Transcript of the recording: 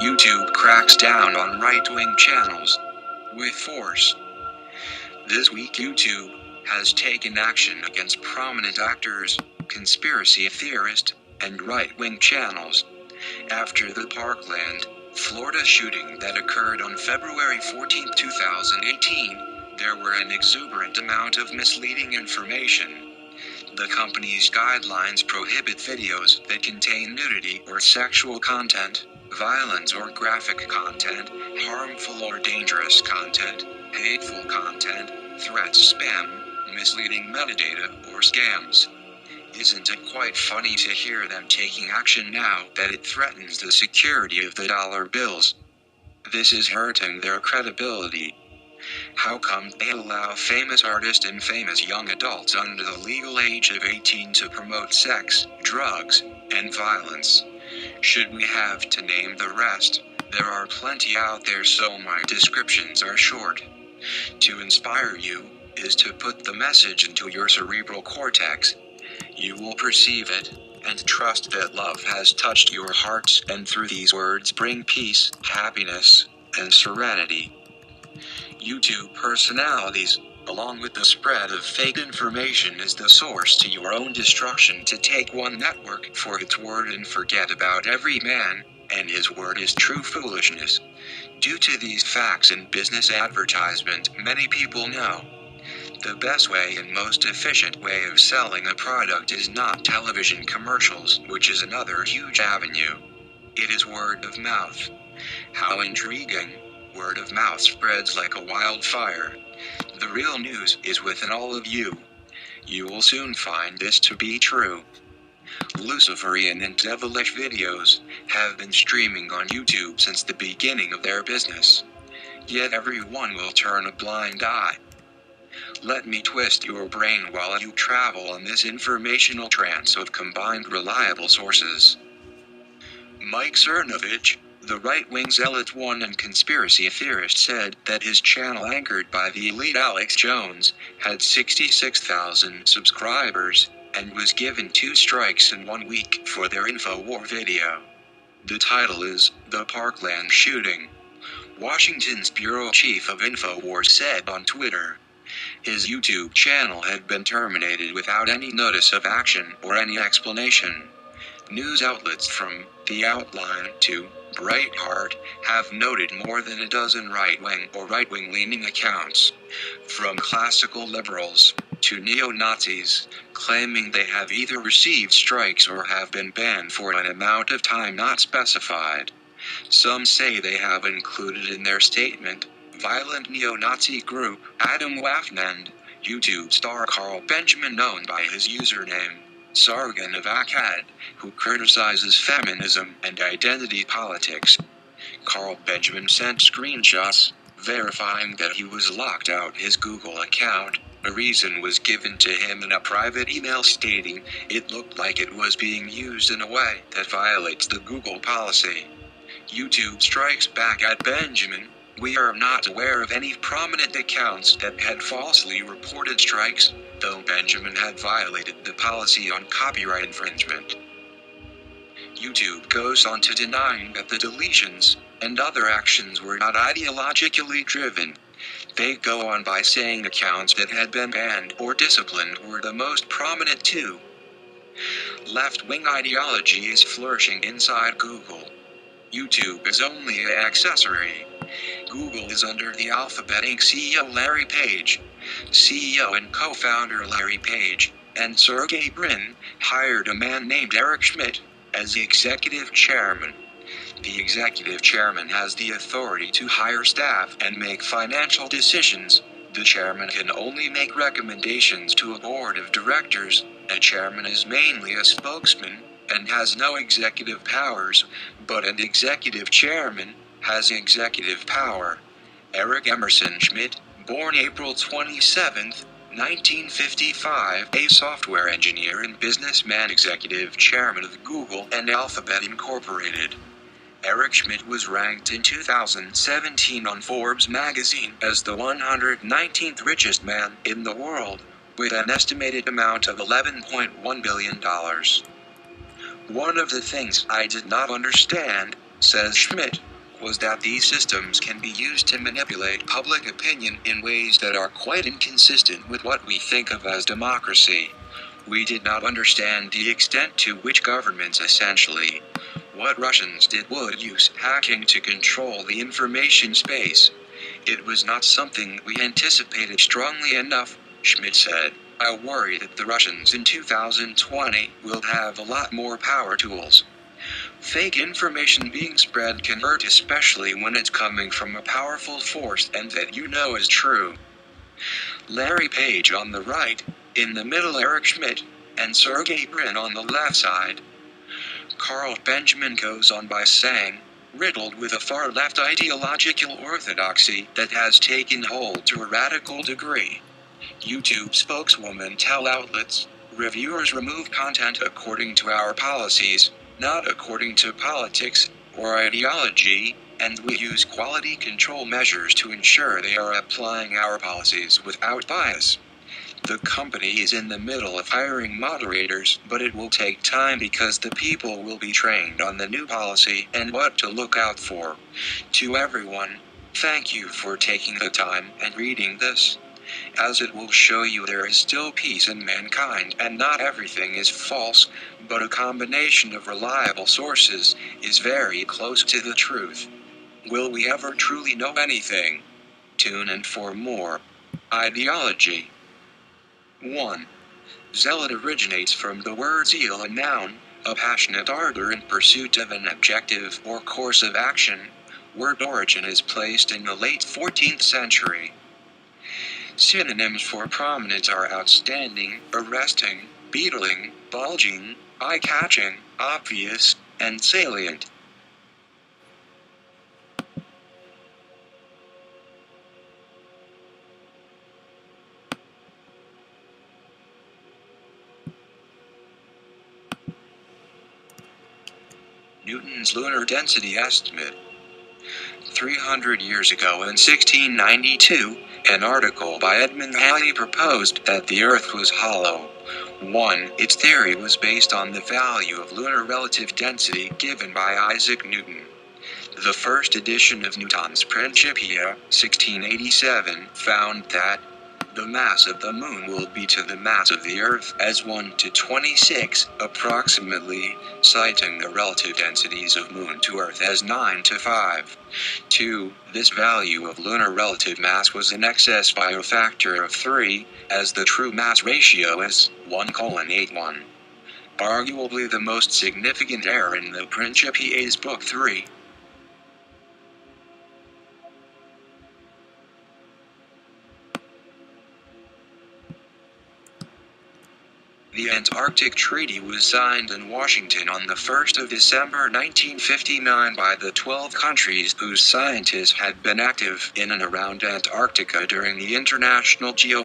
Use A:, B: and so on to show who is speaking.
A: YouTube cracks down on right-wing channels with force. This week YouTube has taken action against prominent actors, conspiracy theorists, and right-wing channels after the Parkland, Florida shooting that occurred on February 14, 2018. There were an exuberant amount of misleading information. The company's guidelines prohibit videos that contain nudity or sexual content, violence or graphic content, harmful or dangerous content, hateful content, threats, spam, misleading metadata, or scams. Isn't it quite funny to hear them taking action now that it threatens the security of the dollar bills? This is hurting their credibility. How come they allow famous artists and famous young adults under the legal age of 18 to promote sex, drugs, and violence? Should we have to name the rest? There are plenty out there, so my descriptions are short. To inspire you is to put the message into your cerebral cortex. You will perceive it, and trust that love has touched your hearts, and through these words bring peace, happiness, and serenity. YouTube personalities, along with the spread of fake information, is the source to your own destruction. To take one network for its word and forget about every man and his word is true foolishness. Due to these facts in business advertisement, many people know the best way and most efficient way of selling a product is not television commercials, which is another huge avenue. It is word of mouth. How intriguing! Word of mouth spreads like a wildfire. The real news is within all of you. You will soon find this to be true. Luciferian and devilish videos have been streaming on YouTube since the beginning of their business. Yet everyone will turn a blind eye. Let me twist your brain while you travel on this informational trance of combined reliable sources. Mike Cernovich, the right-wing zealot one and conspiracy theorist, said that his channel, anchored by the elite Alex Jones, had 66,000 subscribers, and was given 2 strikes in 1 week for their InfoWar video. The title is The Parkland Shooting. Washington's bureau chief of InfoWar said on Twitter his YouTube channel had been terminated without any notice of action or any explanation. News outlets from The Outline to Breitbart have noted more than a dozen right-wing or right-wing leaning accounts, from classical liberals to neo-Nazis, claiming they have either received strikes or have been banned for an amount of time not specified. Some say they have included in their statement violent neo-Nazi group Adam Waffman, YouTube star Carl Benjamin, known by his username Sargon of Akkad, who criticizes feminism and identity politics. Carl Benjamin sent screenshots verifying that he was locked out his Google account. A reason was given to him in a private email stating it looked like it was being used in a way that violates the Google policy. YouTube strikes back at Benjamin. We are not aware of any prominent accounts that had falsely reported strikes, though Benjamin had violated the policy on copyright infringement. YouTube goes on to denying that the deletions and other actions were not ideologically driven. They go on by saying accounts that had been banned or disciplined were the most prominent too. Left-wing ideology is flourishing inside Google. YouTube is only an accessory. Google is under the Alphabet Inc. CEO Larry Page. CEO and co-founder Larry Page and Sergey Brin hired a man named Eric Schmidt as the executive chairman. The executive chairman has the authority to hire staff and make financial decisions. The chairman can only make recommendations to a board of directors. A chairman is mainly a spokesman and has no executive powers, but an executive chairman has executive power. Eric Emerson Schmidt, born April 27, 1955, a software engineer and businessman, executive chairman of Google and Alphabet Incorporated. Eric Schmidt was ranked in 2017 on Forbes magazine as the 119th richest man in the world, with an estimated amount of $11.1 billion. One of the things I did not understand, says Schmidt, was that these systems can be used to manipulate public opinion in ways that are quite inconsistent with what we think of as democracy. We did not understand the extent to which governments essentially, what Russians did, would use hacking to control the information space. It was not something we anticipated strongly enough, Schmidt said. I worry that the Russians in 2020 will have a lot more power tools. Fake information being spread can hurt, especially when it's coming from a powerful force and that you know is true. Larry Page on the right, in the middle Eric Schmidt, and Sergey Brin on the left side. Carl Benjamin goes on by saying, riddled with a far-left ideological orthodoxy that has taken hold to a radical degree. YouTube spokeswoman tell outlets, reviewers remove content according to our policies, not according to politics or ideology, and we use quality control measures to ensure they are applying our policies without bias. The company is in the middle of hiring moderators, but it will take time because the people will be trained on the new policy and what to look out for. To everyone, thank you for taking the time and reading this, as it will show you there is still peace in mankind and not everything is false, but a combination of reliable sources is very close to the truth. Will we ever truly know anything? Tune in for more. Ideology. 1. Zealot originates from the word zeal, a noun, a passionate ardor in pursuit of an objective or course of action. Word origin is placed in the late 14th century. Synonyms for prominent are outstanding, arresting, beetling, bulging, eye-catching, obvious, and salient. Newton's lunar density estimate. 300 years ago in 1692, an article by Edmund Halley proposed that the Earth was hollow. 1. Its theory was based on the value of lunar relative density given by Isaac Newton. The first edition of Newton's Principia, 1687, found that the mass of the moon will be to the mass of the Earth as 1 to 26, approximately, citing the relative densities of moon to Earth as 9 to 5. 2. This value of lunar relative mass was in excess by a factor of 3, as the true mass ratio is 1:81. Arguably the most significant error in the Principia is Book 3. The Antarctic Treaty was signed in Washington on the 1st of December 1959 by the 12 countries whose scientists had been active in and around Antarctica during the International